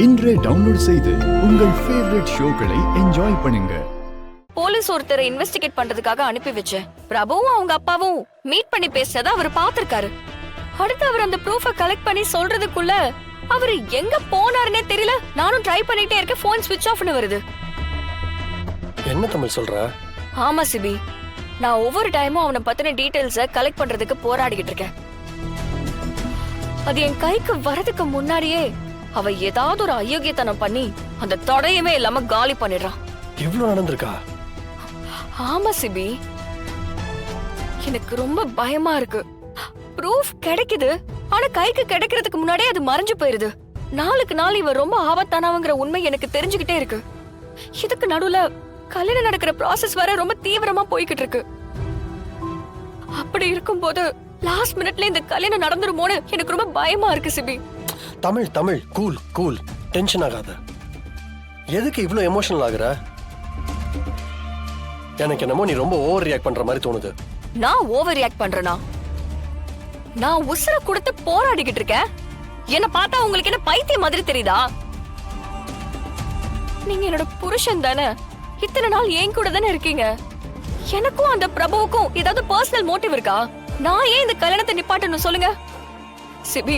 இன்றே டவுன்லோட் செய்து உங்கள் ஃபேவரட் ஷோக்களை என்ஜாய் பண்ணுங்க. போலீஸ் ஒருத்தரை இன்வெஸ்டிகேட் பண்றதுக்காக அனுப்பி வச்சேன். பிரபுவும் அவங்க அப்பாவும் மீட் பண்ணி பேசுறத அவர் பாத்திருக்காரு. அடுத்து அவர் அந்த ப்ரூஃப கலெக்ட் பண்ணி சொல்றதுக்குள்ள அவர் எங்க போனாருன்னே தெரியல. நானும் ட்ரை பண்ணிட்டே இருக்கேன், போன் ஸ்விட்ச் ஆஃப்னு வருது. என்ன தமிழ் சொல்ற? ஆமா சிபி, நான் ஒவ்வொரு டைமும் அவனை பத்தின டீடைல்ஸ கலெக்ட் பண்றதுக்கு போராடிக்கிட்டு இருக்கேன். அது என் கைக்கு வரதுக்கு முன்னாடியே அவ ஏதாவது ஒரு அயோக்கியத்தனம் பண்ணி அந்த தொடையவே இல்லாம காலி பண்ணிடுறான். இவ்ளோ நடந்திருக்கா? ஆமா சிபி, எனக்கு ரொம்ப பயமா இருக்கு. ப்ரூஃப் கிடைக்குது, ஆனா கைக்கு கிடைக்கிறதுக்கு முன்னாடியே அது மறைஞ்சு போயிருது. நாளுக்கு நாள் இவ ரொம்ப ஆபத்தானவங்கிற உண்மை எனக்கு தெரிஞ்சுக்கிட்டே இருக்கு. இதுக்கு நடுவுல கல்யாணம் நடக்கிற ப்ராசஸ் வர ரொம்ப தீவிரமா போய்கிட்டு இருக்கு. அப்படி இருக்கும்போது லாஸ்ட் மினிட்ல இந்த கல்யாணம் நடந்துருமோன்னு எனக்கு ரொம்ப பயமா இருக்கு சிபி. Tamil Tamil cool cool, tension ஆகாத. எதுக்கு இவ்ளோ எமோஷனல் ஆகுற? எனக்கு என்னமோ நீ ரொம்ப ஓவர் ரியாக்ட் பண்ற மாதிரி தோணுது. நான் ஓவர் ரியாக்ட் பண்றேனா? நான் உசுர கொடுத்து போராடிக்கிட்டு இருக்கேன். என்ன பார்த்தா உங்களுக்கு என்ன பைத்தியம் மாதிரி தெரியுதா? நீங்க என்னோட புருஷன் தானே, இத்தனை நாள் ஏன் கூட தானே இருக்கீங்க. எனக்கும் அந்த பிரபுவுக்கும் ஏதாவது பர்சனல் மோட்டிவ் இருக்கா? நான் ஏன் இந்த கல்யாணத்தை நிப்பாட்டணும் சொல்லுங்க சிபி.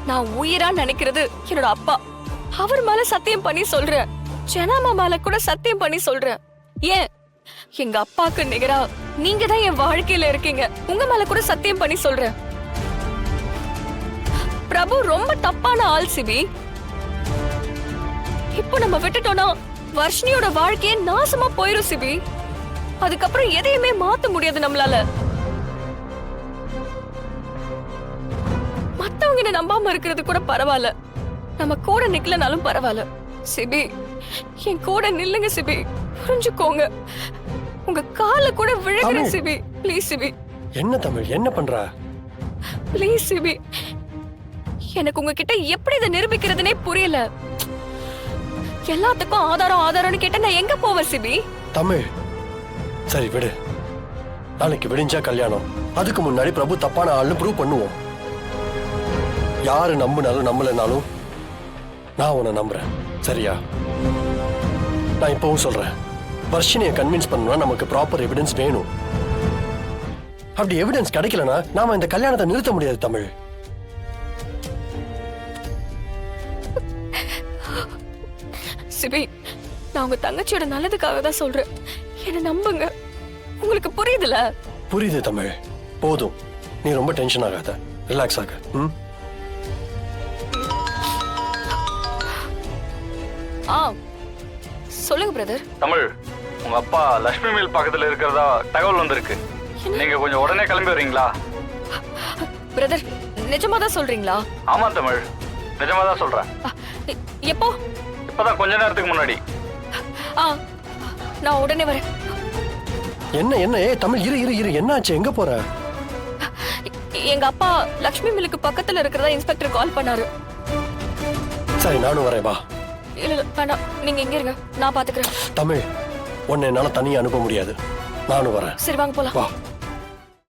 நான் உயிரா நினைக்கிறது என்னோட அப்பா. அவர் மேல சத்தியம் பண்ணி சொல்றேன், ஜனாமா மேல கூட சத்தியம் பண்ணி சொல்றேன். ஏன் எங்க அப்பாக்கு நிகரா நீங்க தான் என் வாழ்க்கையில இருக்கீங்க. உங்க மேல கூட சத்தியம் பண்ணி சொல்றேன். பிரபு ரொம்ப தப்பான ஆள் சிபி. இப்போ நம்ம விட்டுட்டோம்னா வர்ஷினியோட வாழ்க்கையே நாசமா போயிரும் சிபி. அதுக்கப்புறம் எதையுமே மாத்த முடியாது நம்மளால. மத்தவங்க என்ன நம்பாம இருக்கிறது கூட பரவாயில்ல, நம்ம கூட நிக்கலனாலும் பரவாயில்ல. சிபி, என் கூட நில்லுங்க சிபி, புரிஞ்சுக்கோங்க. உங்க கால கூட விழுகிறேன் சிபி, ப்ளீஸ் சிபி. என்ன தமிழ், என்ன பண்ற? ப்ளீஸ் சிபி, எனக்கு உங்ககிட்ட எப்படி இதை நிரூபிக்கிறதுனே புரியல. எல்லாத்துக்கும் ஆதாரம் ஆதாரம்னு கேட்ட நான் எங்க போவேன் சிபி? தமிழ் சரி விடு, நாளைக்கு விடிஞ்சா கல்யாணம். அதுக்கு முன்னாடி பிரபு தப்பான ஆள்னு ப்ரூவ் பண்ணுவோம். யாரு நம்பினாலும் நம்பலனாலும் நான் உன்னை நம்புறேன், சரியா? நான் இப்பவும் சொல்றேன், வர்ஷினியை கன்வின்ஸ் பண்ணணும்னா நமக்கு ப்ராப்பர் எவிடன்ஸ் வேணும். அப்படி எவிடன்ஸ் கிடைக்கலனா நாம இந்த கல்யாணத்தை நிறுத்த முடியாது தமிழ். சிபி, நான் உங்க தங்கச்சியோட நல்லதுக்காக தான் சொல்றேன், என்ன நம்புங்க. உங்களுக்கு புரியுதுல? புரியுது தமிழ், போதும். நீ ரொம்ப டென்ஷன் ஆகாத, ரிலாக்ஸ் ஆக. சொல்லுங்க பிரதர். தமிழ், உங்க அப்பா லட்சுமி மில் பக்கத்துல இருக்கிறதா தகவல் வந்திருக்கு. நீங்க கொஞ்சம் உடனே கிளம்பி வரீங்களா? பிரதர், நிஜமா தான் சொல்றீங்களா? ஆமா தமிழ், நிஜமா தான் சொல்றேன். எப்போ? இப்பதான் கொஞ்ச நேரத்துக்கு முன்னாடி. நான் உடனே வரேன். என்ன என்ன ஏ தமிழ், இரு இரு இரு, என்ன ஆச்சு? எங்க போற? எங்க அப்பா லட்சுமி மில்லுக்கு பக்கத்துல இருக்கிறதா இன்ஸ்பெக்டர் கால் பண்ணாரு. சரி நானும் வரேன், வா. இல்ல வேண்டாம், நீங்க எங்க இருங்க, நான் பாத்துக்கிறேன். தமிழ், உன்னை என்னால தனியா அனுப்ப முடியாது, நானும் வரேன். சரி வாங்க போலாம். வா.